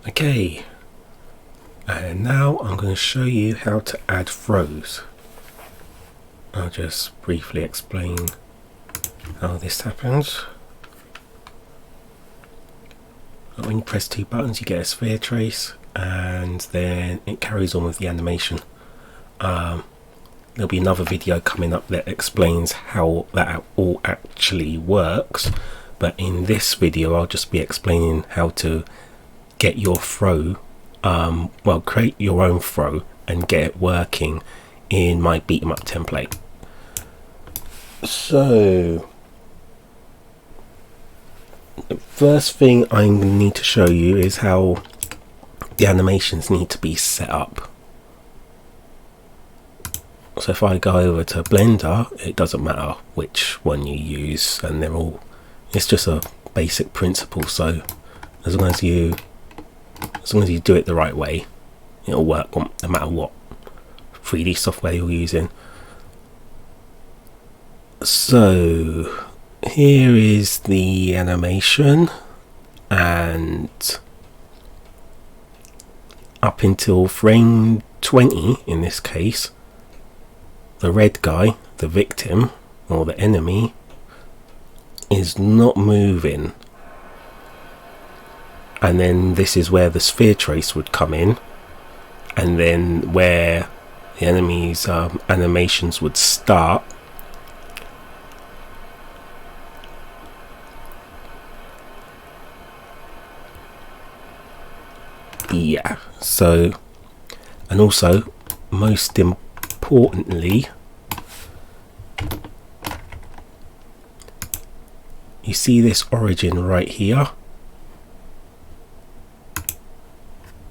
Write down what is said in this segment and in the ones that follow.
Okay, and now I'm going to show you how to add throws. I'll just briefly explain how this happens. When you press two buttons you get a sphere trace, and then it carries on with the animation. There'll be another video coming up that explains how that all actually works, but in this video I'll just be explaining how to get your throw, create your own throw and get it working in my beat 'em up template. So the first thing I need to show you is how the animations need to be set up. So if I go over to Blender, it doesn't matter which one you use, and it's just a basic principle. So as long as you do it the right way, it'll work no matter what 3D software you're using. So here is the animation, and up until frame 20 in this case, the red guy, the victim or the enemy, is not moving. And then this is where the sphere trace would come in, and then where the enemy's animations would start. Yeah, so, and also most importantly, you see this origin right here?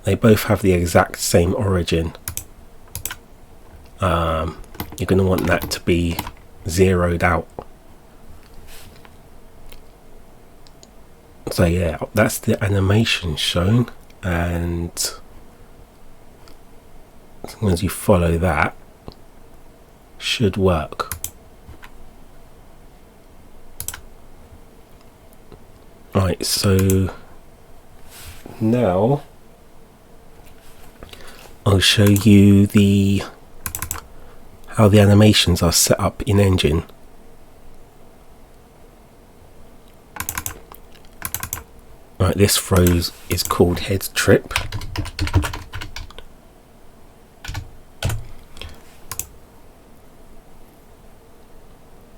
They both have the exact same origin. You're going to want that to be zeroed out. So yeah, that's the animation shown, and as long as you follow that, should work. Right, so now I'll show you how the animations are set up in Engine. Right, this throw is called head trip.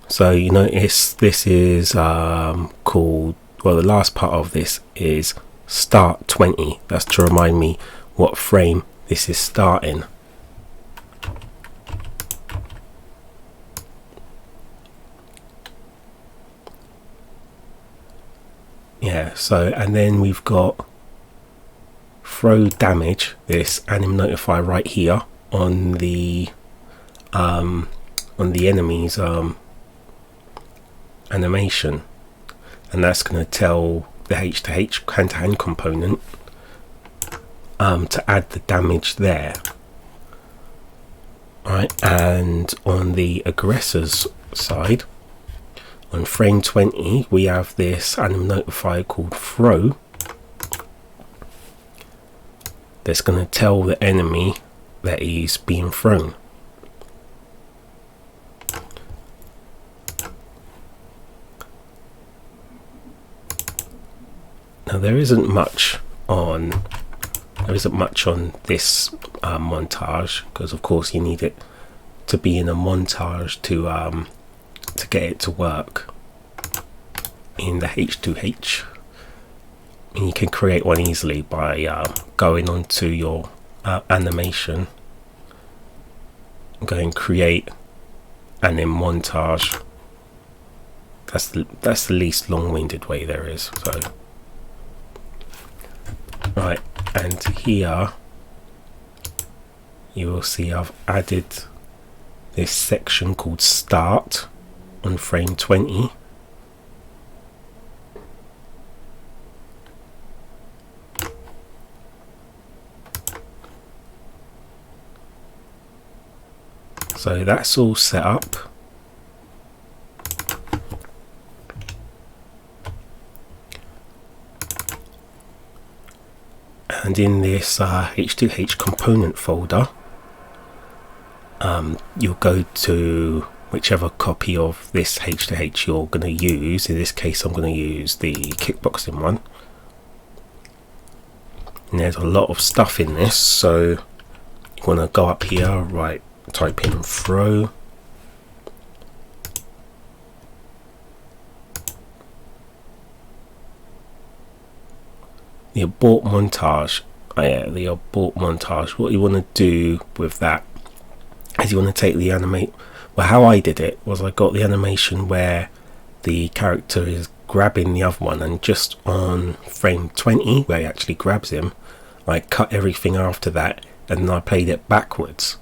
So you notice this is called, well, the last part of this is start 20. That's to remind me what frame this is starting. Yeah, so, and then we've got throw damage, this anim notify right here on the enemy's animation, and that's going to tell the H to H, hand to hand component to add the damage there. Right, and on the aggressor's side, on frame 20, we have this anim notifier called throw that's going to tell the enemy that he's being thrown. Now there isn't much on this montage, because of course you need it to be in a montage to get it to work in the H2H. And you can create one easily by going onto your animation, going create, and then montage. That's the least long-winded way there is. So right, and here you will see I've added this section called start on frame 20. So that's all set up. and in this H2H component folder, you'll go to whichever copy of this H2H you're going to use. In this case, I'm going to use the kickboxing one. And there's a lot of stuff in this, so you want to go up here, right, type in throw. The abort montage. Oh yeah, the abort montage. What you want to do with that is you want to take the animate. Well, how I did it was I got the animation where the character is grabbing the other one, and just on frame 20 where he actually grabs him, I cut everything after that and I played it backwards,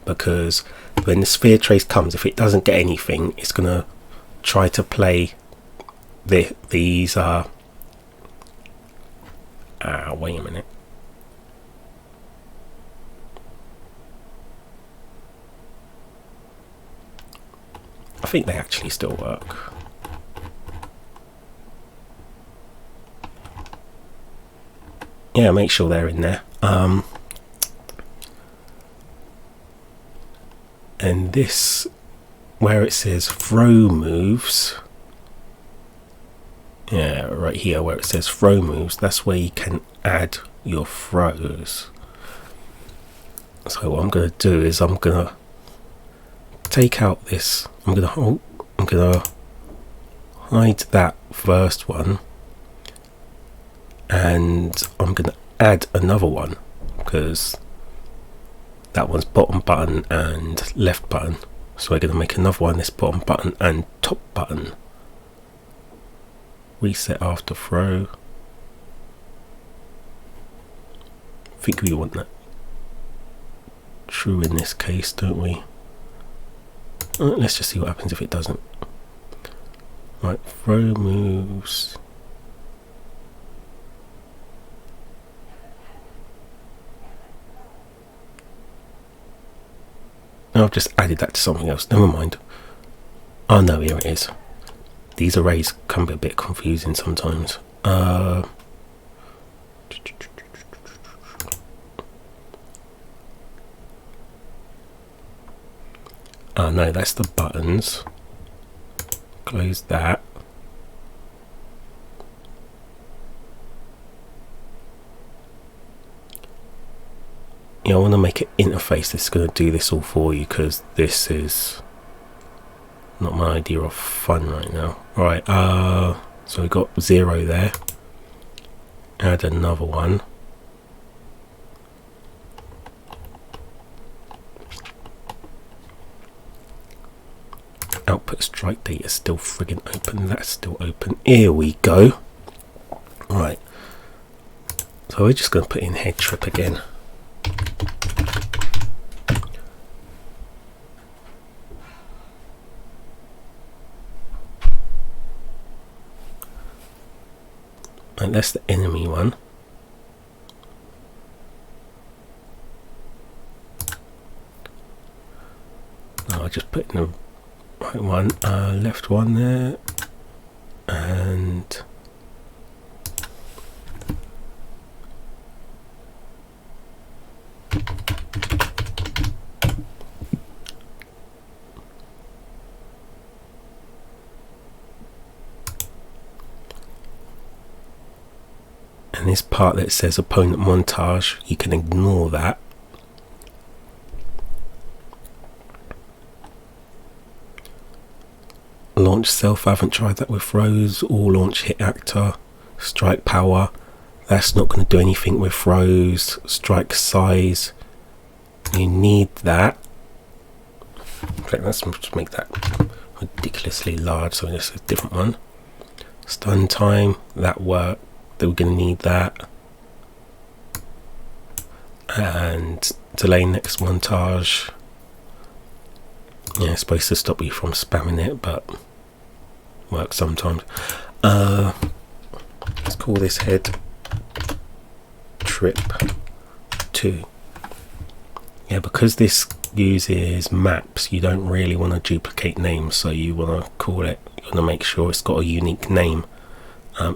because when the sphere trace comes, if it doesn't get anything, it's gonna try to play these wait a minute. I think they actually still work. Yeah, make sure they're in there. And this, where it says throw moves, yeah, right here where it says throw moves, that's where you can add your throws. So what I'm going to do is I'm going to take out this, I'm going to hide that first one, and I'm going to add another one, because that one's bottom button and left button, so we're going to make another one, this bottom button and top button. Reset after throw. I think we want that true in this case, don't we? Let's just see what happens if it doesn't. Right, throw moves. I've just added that to something else, never mind. Oh no, here it is. These arrays can be a bit confusing sometimes. Oh no, that's the buttons. Close that. Yeah, I want to make an interface that's going to do this all for you, because this is not my idea of fun right now. Right, so we got 0 there. Add another one. Output strike data is still friggin' open. That's still open. Here we go. Right. So we're just going to put in head trip again. And that's the enemy one. Now I just put in the right one, left one there, and this part that says opponent montage, you can ignore that. Launch self, I haven't tried that with throws, or launch hit actor, strike power, that's not going to do anything with throws. Strike size, you need that. Okay, let's just make that ridiculously large, so this is a different one. Stun time, that worked. We're going to need that. And delay next montage. Yeah, it's supposed to stop you from spamming it, but works sometimes. Let's call this head trip 2. Yeah, because this uses maps, you don't really want to duplicate names, so you want to call it, you want to make sure it's got a unique name.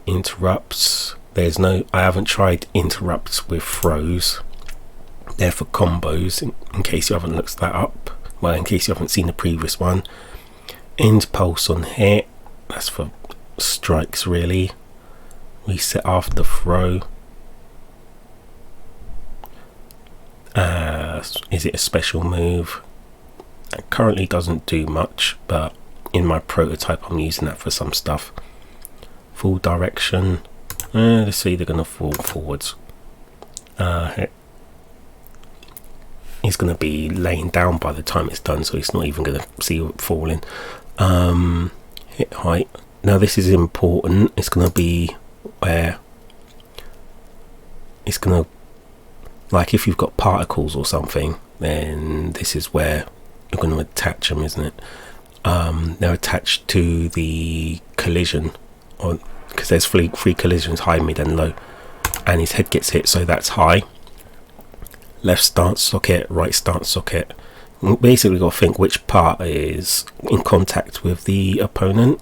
Interrupts, There's no, I haven't tried interrupts with throws. They're for combos, in case you haven't looked that up. Well, in case you haven't seen the previous one. End pulse on hit, that's for strikes really. Reset after the throw. Is it a special move? It currently doesn't do much, but in my prototype I'm using that for some stuff. Full direction. Let's see, they're going to fall forwards. He's going to be laying down by the time it's done, so he's not even going to see it falling. Hit height. Now this is important. It's going to be where it's going to, like if you've got particles or something, then this is where you're going to attach them, isn't it? They're attached to the collision, or because there's three collisions, high, mid and low, and his head gets hit, so that's high. Left stance socket, right stance socket. Basically got to think which part is in contact with the opponent.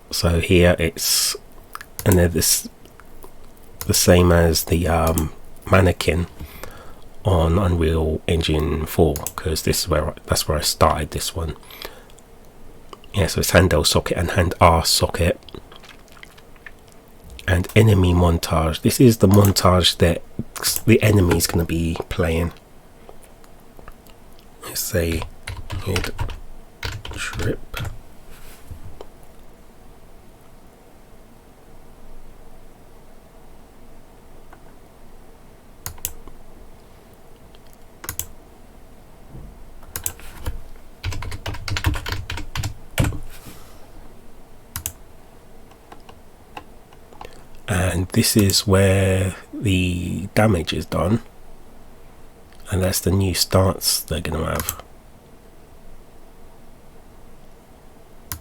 So here it's, and they're the same as the mannequin on Unreal Engine 4, because this is that's where I started this one. Yeah, so it's hand L socket and hand R socket. And enemy montage. This is the montage that the enemy is going to be playing. Let's say head trip. And this is where the damage is done, and that's the new stance they're going to have.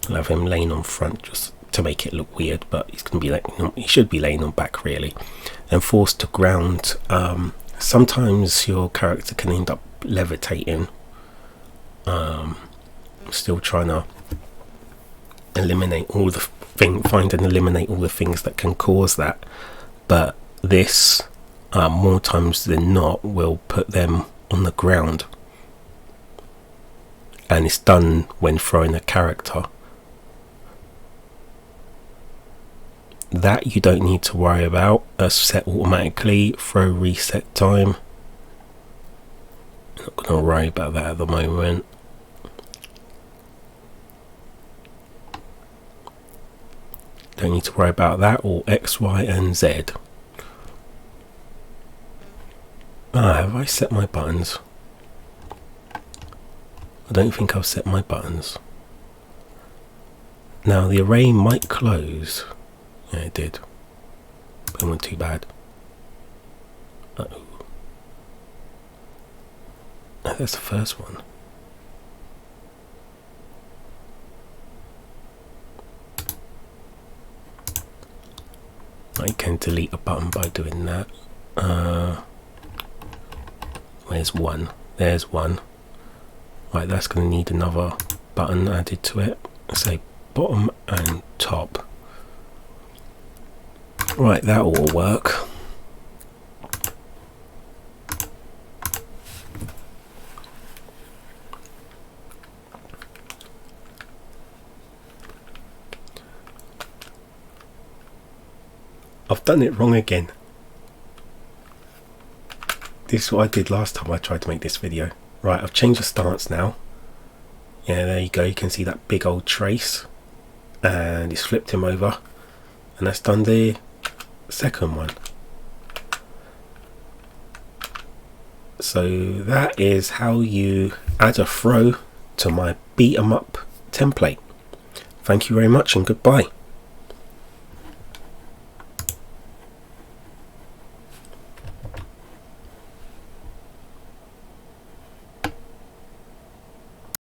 I'll have him laying on front just to make it look weird, but he's going to be like, he should be laying on back really. And forced to ground. Sometimes your character can end up levitating. Still trying to eliminate all the find and eliminate all the things that can cause that, but this more times than not will put them on the ground, and it's done when throwing a character. That you don't need to worry about. That's set automatically. Throw reset time. I'm not going to worry about that at the moment. Don't need to worry about that, or X, Y and Z. Have I set my buttons? I don't think I've set my buttons. Now the array might close. Yeah, it did. But it wasn't too bad. Uh-oh. Oh, that's the first one. I can delete a button by doing that. Where's one? There's one. Right, that's going to need another button added to it. Say bottom and top. Right, that will work. I've done it wrong again. This is what I did last time I tried to make this video. Right, I've changed the stance now. Yeah, there you go. You can see that big old trace. And it's flipped him over. And that's done the second one. So that is how you add a throw to my beat 'em up template. Thank you very much and goodbye.